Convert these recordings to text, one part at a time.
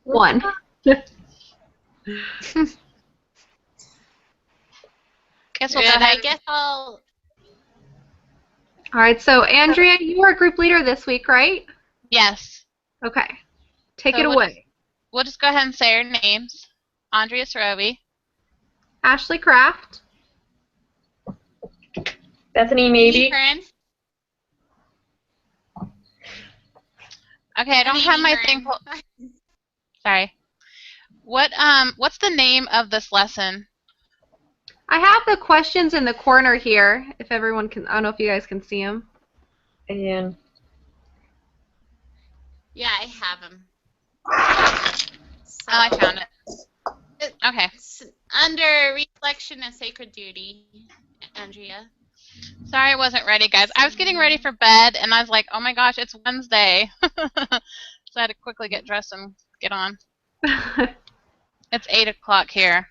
1. Guess we'll go ahead. I guess I'll... All right, so Andrea, you are group leader this week, right? Yes. Okay. Take So it away. We'll just go ahead and say our names. Andrea Sorobi. Ashley Kraft. Bethany Maybe. Kern. Okay, I don't have my thing. Sorry. What's the name of this lesson? I have the questions in the corner here, if everyone can, I don't know if you guys can see them. And Yeah, I have them. So, I found it. Okay. It's under reflection and sacred duty, Andrea. Sorry I wasn't ready, guys. I was getting ready for bed, and I was like, oh my gosh, it's Wednesday. So I had to quickly get dressed and get on. It's 8 o'clock here.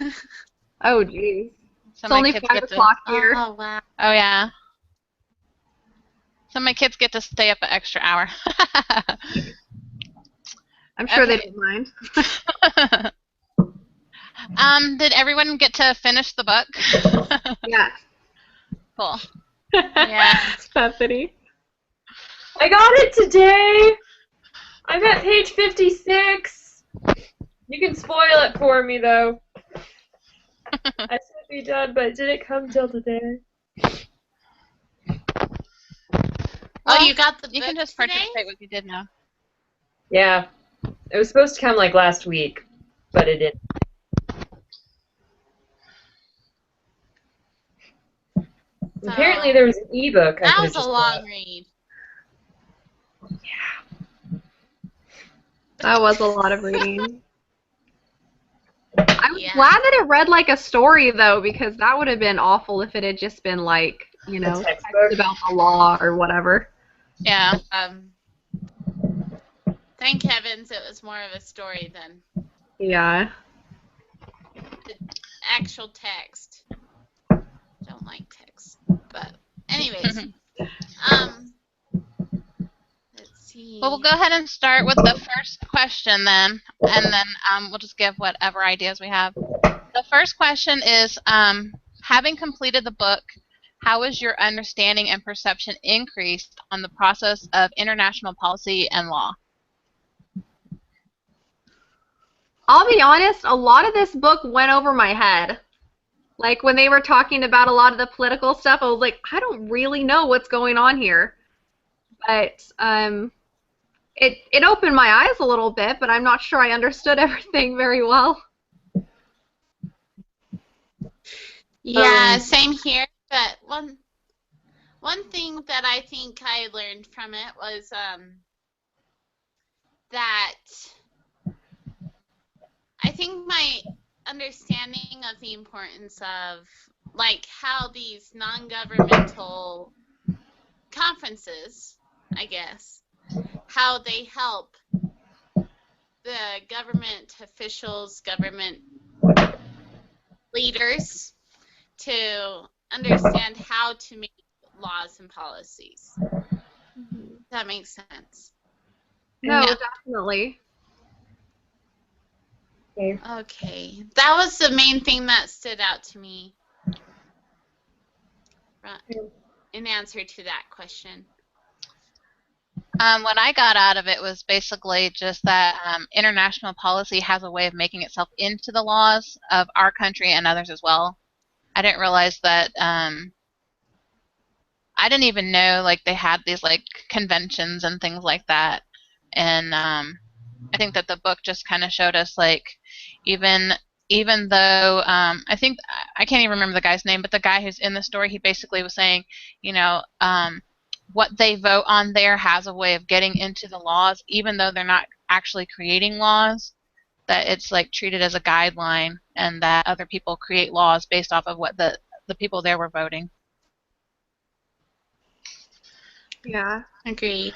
Oh, geez. So It's only 5 o'clock here. Oh, wow. Oh, yeah. So my kids get to stay up an extra hour. I'm sure they Okay. don't mind. Did everyone get to finish the book? Yeah. Cool. Yeah. Bethany. I got it today. I'm at page 56. You can spoil it for me, though. I should be done, but it didn't come till today. Oh, you got the book You can just today? participate what you did now. Yeah. It was supposed to come like last week, but it didn't. So, Apparently there was an ebook. that was a long read. Yeah. That was a lot of reading. I'm Yeah. glad that it read like a story, though, because that would have been awful if it had just been like, you know, text about the law or whatever. Yeah. Thank heavens it was more of a story than Yeah. the actual text. Don't like text. But anyways. Let's see. Well, we'll go ahead and start with the first question then, and then we'll just give whatever ideas we have. The first question is, having completed the book, how is your understanding and perception increased on the process of international policy and law? I'll be honest, a lot of this book went over my head. Like, when they were talking about a lot of the political stuff, I was like, I don't really know what's going on here. But it opened my eyes a little bit, but I'm not sure I understood everything very well. Yeah, same here. But one thing that I think I learned from it was that I think my understanding of the importance of like how these non-governmental conferences, I guess, how they help the government officials, government leaders to understand how to make laws and policies. That makes sense. No, Yeah. definitely. Okay. That was the main thing that stood out to me in answer to that question. What I got out of it was basically just that international policy has a way of making itself into the laws of our country and others as well. I didn't realize that. I didn't even know like they had these like conventions and things like that. And I think that the book just kind of showed us like even though I think I can't even remember the guy's name, but the guy who's in the story, he basically was saying, you know, what they vote on there has a way of getting into the laws, even though they're not actually creating laws, that it's like treated as a guideline and that other people create laws based off of what the people there were voting. Yeah. Agreed.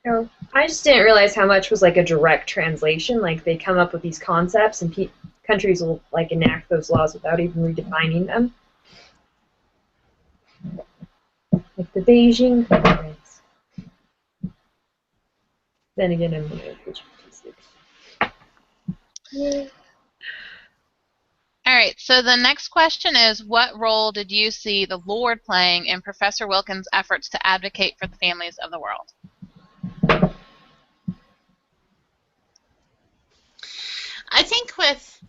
Oh, I just didn't realize how much was like a direct translation. Like they come up with these concepts and countries will like enact those laws without even redefining them. Like the Beijing Conference. Then again, I'm going to page 56. All right, so the next question is, what role did you see the Lord playing in Professor Wilkins' efforts to advocate for the families of the world? I think with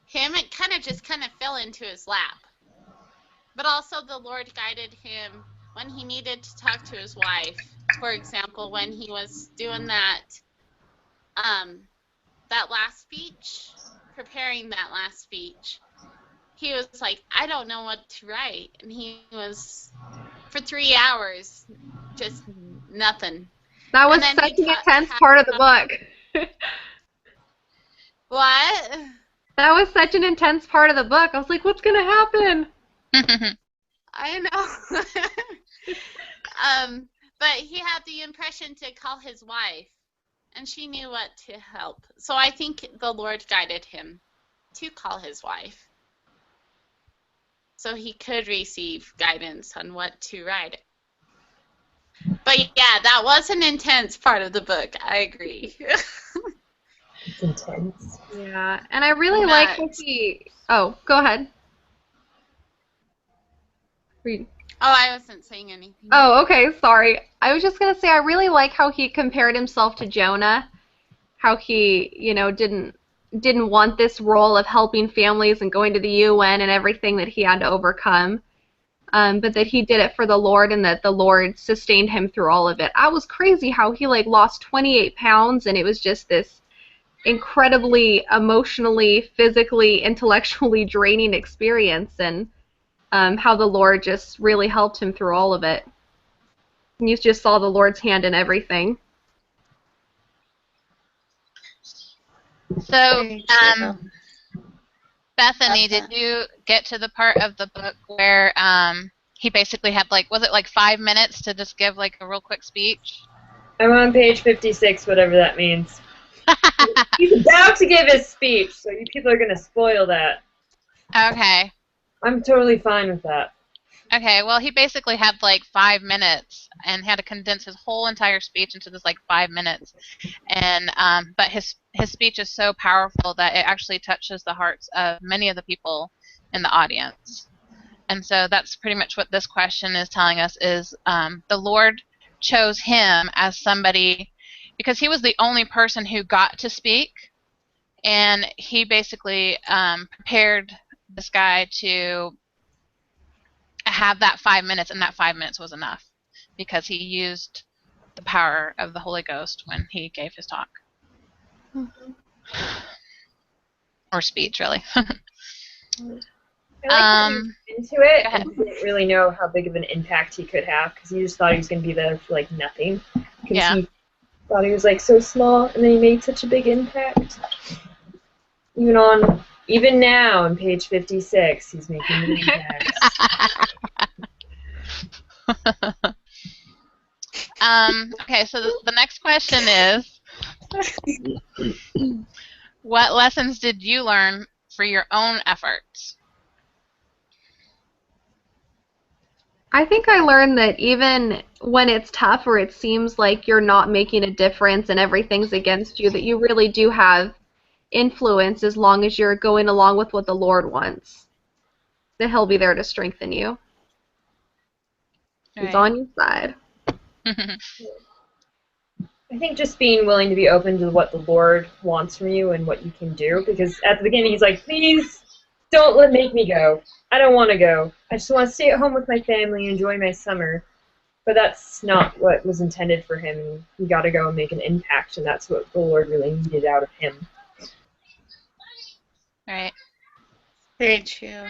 him, it just fell into his lap. But also the Lord guided him when he needed to talk to his wife. For example, when he was doing that last speech, preparing that last speech, he was like, I don't know what to write. And he was, for 3 hours, just nothing. That was And then such he an intense part of the book. What? That was such an intense part of the book. I was like, what's going to happen? I know. But he had the impression to call his wife, and she knew what to help. So I think the Lord guided him to call his wife, so he could receive guidance on what to write. But yeah, that was an intense part of the book. I agree. It's intense. Yeah, and I really like how he... Oh, go ahead. Oh, I wasn't saying anything. Oh, okay, sorry. I was just going to say I really like how he compared himself to Jonah, how he, didn't want this role of helping families and going to the UN and everything that he had to overcome, but that he did it for the Lord and that the Lord sustained him through all of it. I was crazy how he lost 28 pounds and it was just this incredibly emotionally, physically, intellectually draining experience, and how the Lord just really helped him through all of it. And you just saw the Lord's hand in everything. So, Bethany, did you get to the part of the book where he basically had, was it 5 minutes to just give a real quick speech? I'm on page 56, whatever that means. He's about to give his speech, so you people are going to spoil that. Okay. I'm totally fine with that. Okay, well, he basically had 5 minutes and had to condense his whole entire speech into this 5 minutes. And but his speech is so powerful that it actually touches the hearts of many of the people in the audience. And so that's pretty much what this question is telling us is the Lord chose him as somebody because he was the only person who got to speak, and he basically prepared this guy to have that 5 minutes, and that 5 minutes was enough because he used the power of the Holy Ghost when he gave his talk. Mm-hmm. Or speech, really. I like that he was into it and didn't really know how big of an impact he could have because he just thought he was going to be there for nothing. Yeah. He thought he was so small, and then he made such a big impact. Even now on page 56, he's making big impacts. Okay, so the next question is, what lessons did you learn for your own efforts? I think I learned that even when it's tough or it seems like you're not making a difference and everything's against you, that you really do have influence as long as you're going along with what the Lord wants. That He'll be there to strengthen you. He's on your side. I think just being willing to be open to what the Lord wants from you and what you can do, because at the beginning he's like, please don't make me go. I don't want to go. I just want to stay at home with my family and enjoy my summer. But that's not what was intended for him. He got to go and make an impact, and that's what the Lord really needed out of him. Right. Very true.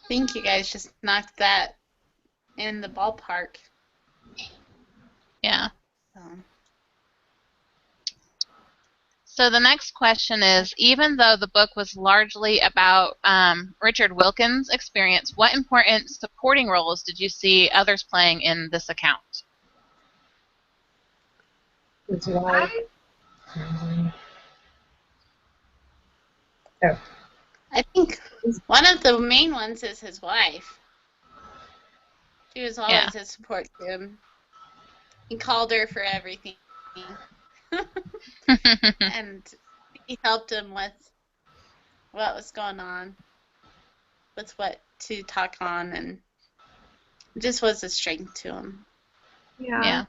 I think you guys just knocked that in the ballpark. Yeah. So the next question is, even though the book was largely about Richard Wilkins' experience, what important supporting roles did you see others playing in this account? His wife. Oh. I think one of the main ones is his wife. She was always a support to him. He called her for everything. And he helped him with what was going on, with what to talk on, and it just was a strength to him. Yeah. Yeah.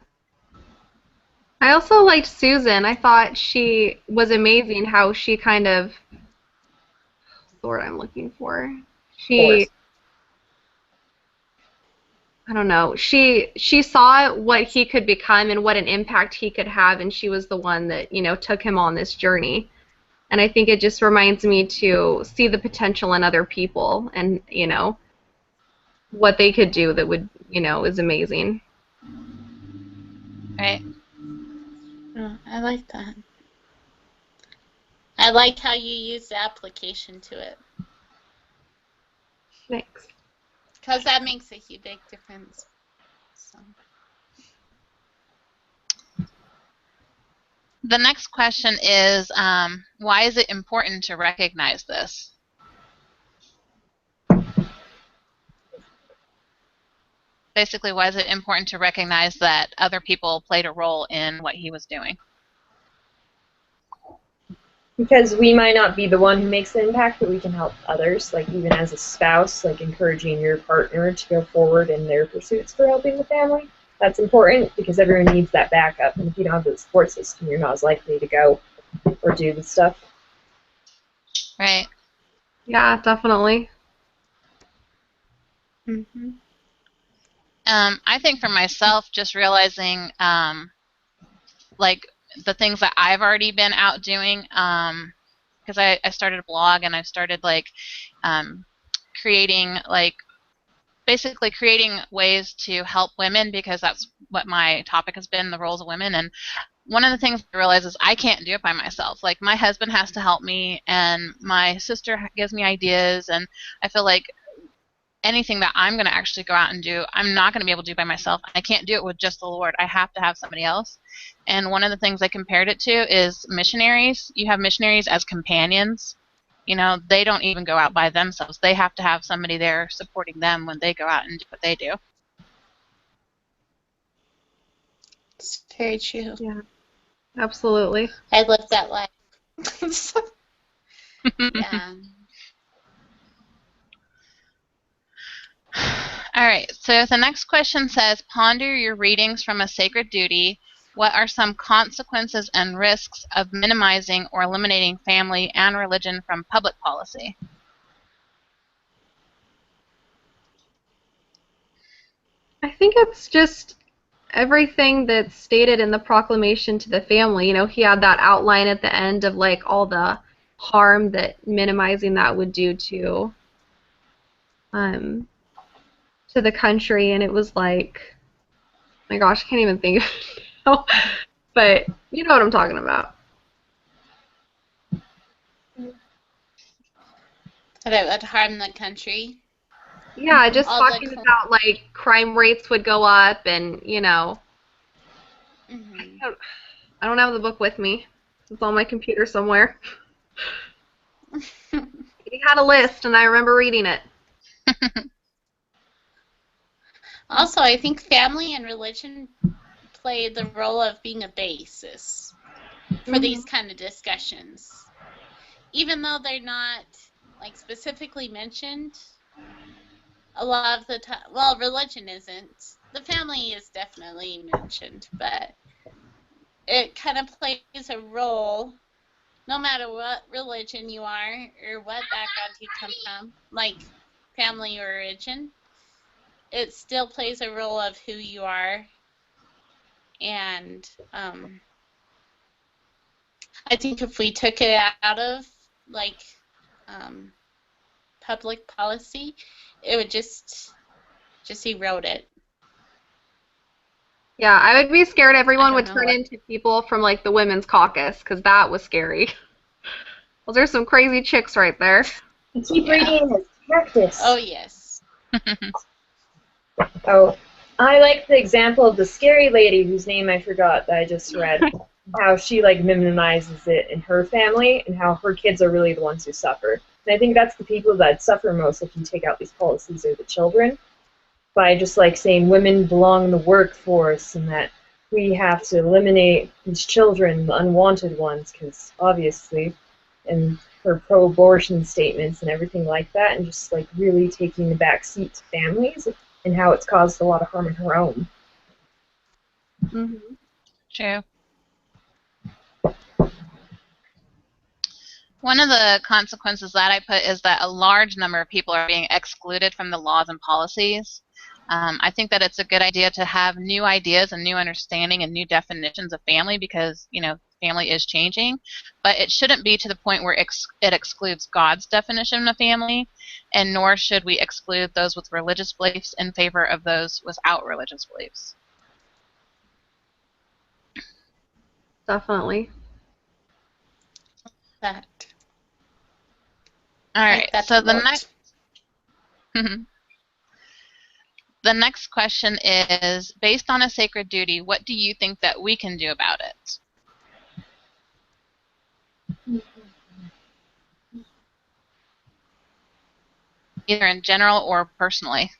I also liked Susan. I thought she was amazing how she kind of, what's the word I'm looking for? She, I don't know. She saw what he could become and what an impact he could have, and she was the one that, took him on this journey. And I think it just reminds me to see the potential in other people and, what they could do that would, is amazing. Right. Oh, I like that. I like how you use the application to it, Thanks. because that makes a huge big difference. So. The next question is, why is it important to recognize this? Basically, why is it important to recognize that other people played a role in what he was doing? Because we might not be the one who makes the impact, but we can help others, like even as a spouse, like encouraging your partner to go forward in their pursuits for helping the family. That's important because everyone needs that backup, and if you don't have the support system, you're not as likely to go or do the stuff. Right. Yeah, definitely. Mm-hmm. I think for myself, just realizing, like, the things that I've already been out doing, because I started a blog and I've started, like, creating, like, basically creating ways to help women, because that's what my topic has been, the roles of women. And one of the things I realize is I can't do it by myself. Like, my husband has to help me, and my sister gives me ideas, and I feel like anything that I'm going to actually go out and do, I'm not going to be able to do by myself. I can't do it with just the Lord. I have to have somebody else. And one of the things I compared it to is missionaries. You have missionaries as companions. They don't even go out by themselves. They have to have somebody there supporting them when they go out and do what they do. It's very true. Yeah, absolutely. I lived that life. Yeah. All right, so the next question says, ponder your readings from a sacred duty. What are some consequences and risks of minimizing or eliminating family and religion from public policy? I think it's just everything that's stated in the proclamation to the family. He had that outline at the end of like all the harm that minimizing that would do um to the country, and it was like, my gosh, I can't even think of it now. But you know what I'm talking about. That it would harm the country. Yeah, just All the talking about like crime rates would go up, and Mhm. I don't have the book with me. It's on my computer somewhere. He had a list, and I remember reading it. Also, I think family and religion play the role of being a basis for these kind of discussions. Even though they're not like specifically mentioned, a lot of the time, well, religion isn't. The family is definitely mentioned, but it kind of plays a role no matter what religion you are or what background you come from, like family or origin. It still plays a role of who you are, and I think if we took it out of like public policy, it would just erode it. Yeah, I would be scared everyone would know turn what- into people from like the women's caucus, because that was scary. Those are some crazy chicks right there. Keep reading his practice. Oh yes. Oh, I like the example of the scary lady whose name I forgot that I just read. How she like minimizes it in her family, and how her kids are really the ones who suffer. And I think that's the people that suffer most if you take out these policies are the children. By just like saying women belong in the workforce, and that we have to eliminate these children, the unwanted ones, because obviously, and her pro-abortion statements and everything like that, and just like really taking the back seat to families and how it's caused a lot of harm in her own. Mm-hmm. True. One of the consequences that I put is that a large number of people are being excluded from the laws and policies. I think that it's a good idea to have new ideas and new understanding and new definitions of family because, family is changing. But it shouldn't be to the point where it excludes God's definition of family, and nor should we exclude those with religious beliefs in favor of those without religious beliefs. Definitely. That. All right, Like that so a the lot. next the next question is, based on a sacred duty, what do you think that we can do about it? Either in general or personally.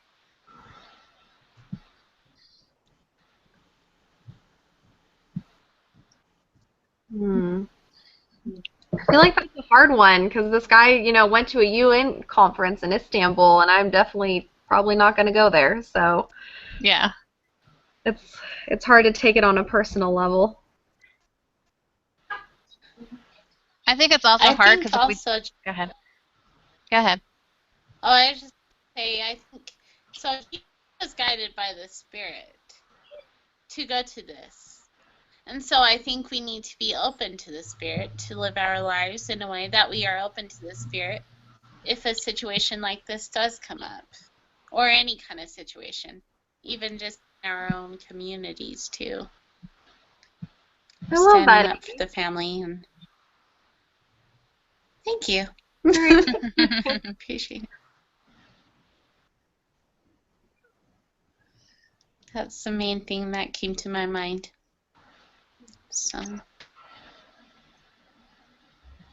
Hmm. I feel like that's a hard one because this guy, went to a UN conference in Istanbul, and I'm definitely probably not going to go there. So Yeah. it's hard to take it on a personal level. I think it's also I hard think because if we also. go ahead. Go ahead. Oh, I was just say I think so. He was guided by the Spirit to go to this, and so I think we need to be open to the Spirit to live our lives in a way that we are open to the Spirit. If a situation like this does come up, or any kind of situation, even just in our own communities too. I love Standing that. up for the family and thank you. Appreciate it. That's the main thing that came to my mind. So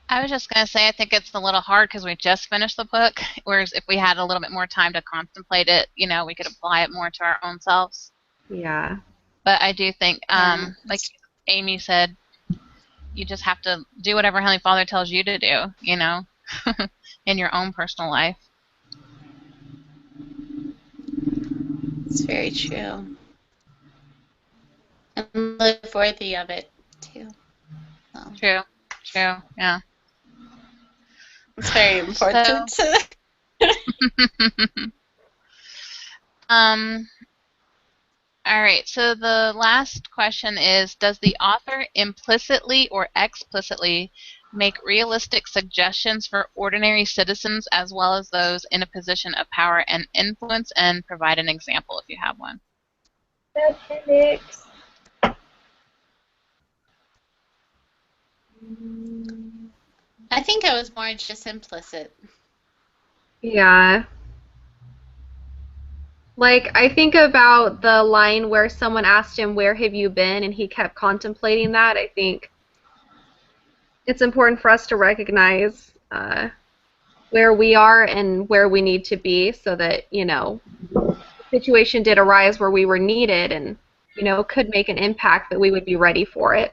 I was just going to say I think it's a little hard because we just finished the book, whereas if we had a little bit more time to contemplate it, we could apply it more to our own selves. Yeah. But I do think, like Amy said, you just have to do whatever Heavenly Father tells you to do, in your own personal life. it's very true. And live worthy of it too. So, True, yeah. it's very important. So, all right, so the last question is, does the author implicitly or explicitly make realistic suggestions for ordinary citizens as well as those in a position of power and influence, and provide an example if you have one? Appendix. I think it was more just implicit. Yeah. Like, I think about the line where someone asked him, "Where have you been?" and he kept contemplating that. I think it's important for us to recognize where we are and where we need to be so that, the situation did arise where we were needed and, could make an impact, that we would be ready for it.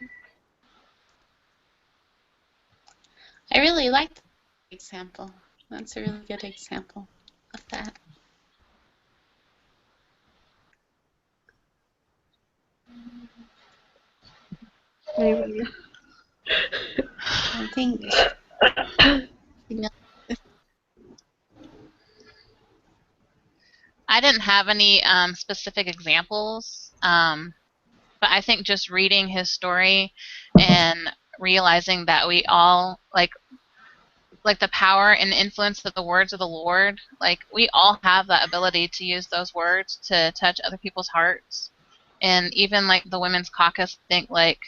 I really like that example. That's a really good example of that. Anybody? I think I didn't have any specific examples, but I think just reading his story and realizing that we all, like the power and influence of the words of the Lord, like we all have that ability to use those words to touch other people's hearts. And even like the Women's Caucus think like,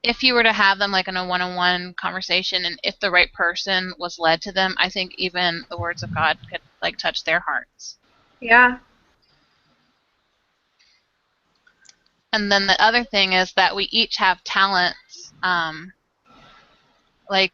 if you were to have them like in a one-on-one conversation and if the right person was led to them, I think even the words of God could like touch their hearts. Yeah. And then the other thing is that we each have talents. Like,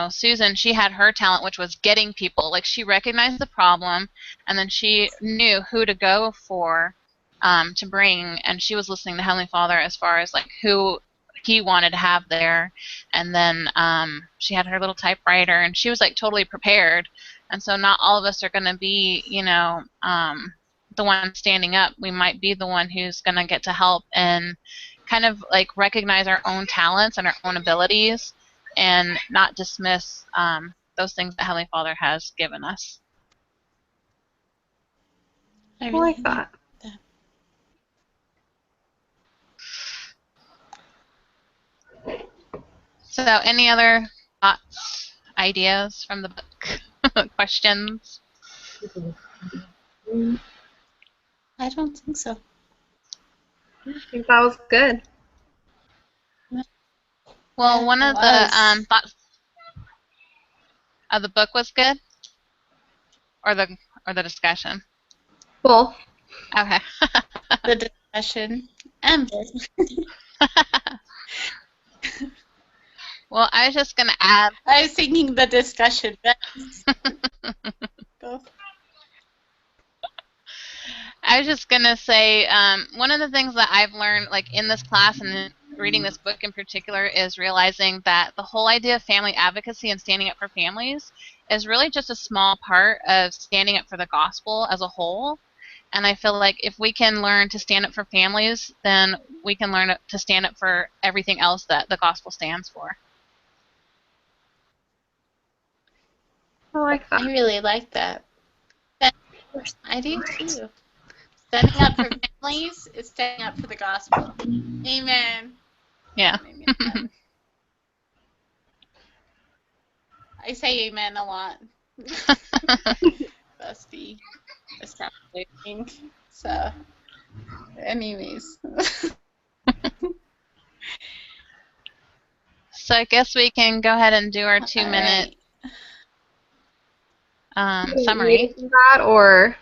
Susan, she had her talent, which was getting people. Like, she recognized the problem, and then she knew who to go for to bring, and she was listening to Heavenly Father as far as like who he wanted to have there, and then she had her little typewriter, and she was like totally prepared. And so not all of us are going to be, the one standing up. We might be the one who's going to get to help and kind of like recognize our own talents and our own abilities, and not dismiss those things that Heavenly Father has given us. I I really like that. that. So any other thoughts, ideas from the book? Questions? I don't think so. I think that was good. Well, Yeah, one it of the was. thoughts of the book was good, or the discussion. Cool. Okay. The discussion. Well, I was just gonna add. I was thinking the discussion. Go. I was just gonna say one of the things that I've learned, like in this class and in reading this book in particular, is realizing that the whole idea of family advocacy and standing up for families is really just a small part of standing up for the gospel as a whole. And I feel like if we can learn to stand up for families, then we can learn to stand up for everything else that the gospel stands for. I like I that. really like that. I do too. Standing up for families is standing up for the gospel. Amen. Yeah. Amen. I say amen a lot. Must be establishing. So, anyways. So I guess we can go ahead and do our All 2-minute right. summary. Do that, or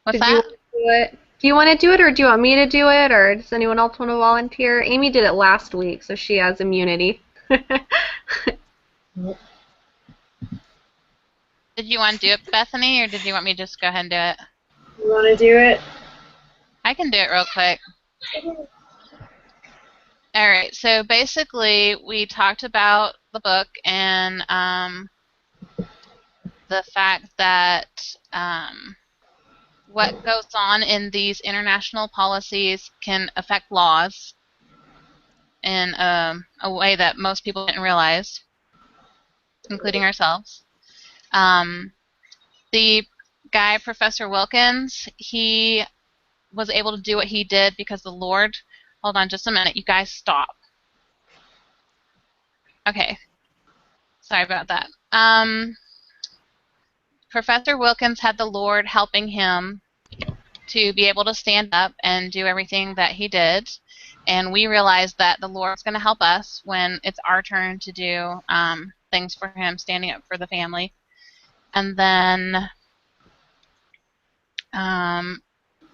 What's did you that? want to do it? Do you want to do it, or do you want me to do it, or does anyone else want to volunteer? Amy did it last week, so she has immunity. Did you want to do it, Bethany, or did you want me to just go ahead and do it? You want to do it? I can do it real quick. All right, so basically we talked about the book and the fact that what goes on in these international policies can affect laws in a way that most people didn't realize, including ourselves. The guy, Professor Wilkins, he was able to do what he did because the Lord... Hold on just a minute. You guys stop. Okay. Sorry about that. Professor Wilkins had the Lord helping him to be able to stand up and do everything that he did. And we realized that the Lord's going to help us when it's our turn to do things for him, standing up for the family. And then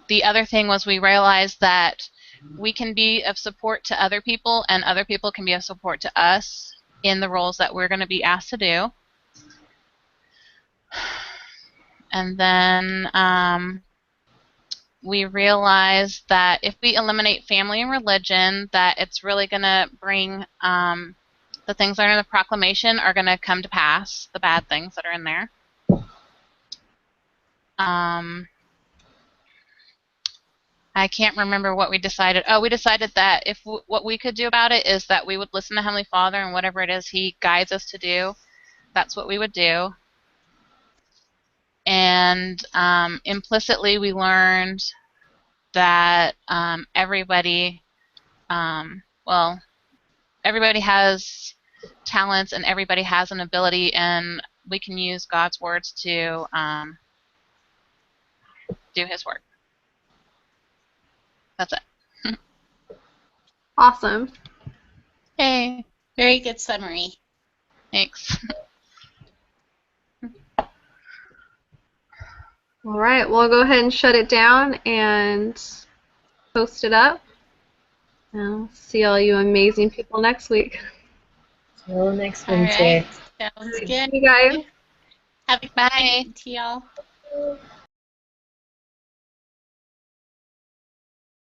the other thing was we realized that we can be of support to other people, and other people can be of support to us in the roles that we're going to be asked to do. And then we realized that if we eliminate family and religion, that it's really going to bring the things that are in the proclamation are going to come to pass, the bad things that are in there. I can't remember what we decided. Oh, we decided that if what we could do about it is that we would listen to Heavenly Father, and whatever it is He guides us to do, that's what we would do. And implicitly we learned that everybody has talents and everybody has an ability, and we can use God's words to do His work. That's it. Awesome. Hey, Very good summary. thanks. All right, we'll go ahead and shut it down and post it up. I'll see all you amazing people next week. Till next All Wednesday. right. Sounds See good. you guys. Have a good Bye. night, y'all.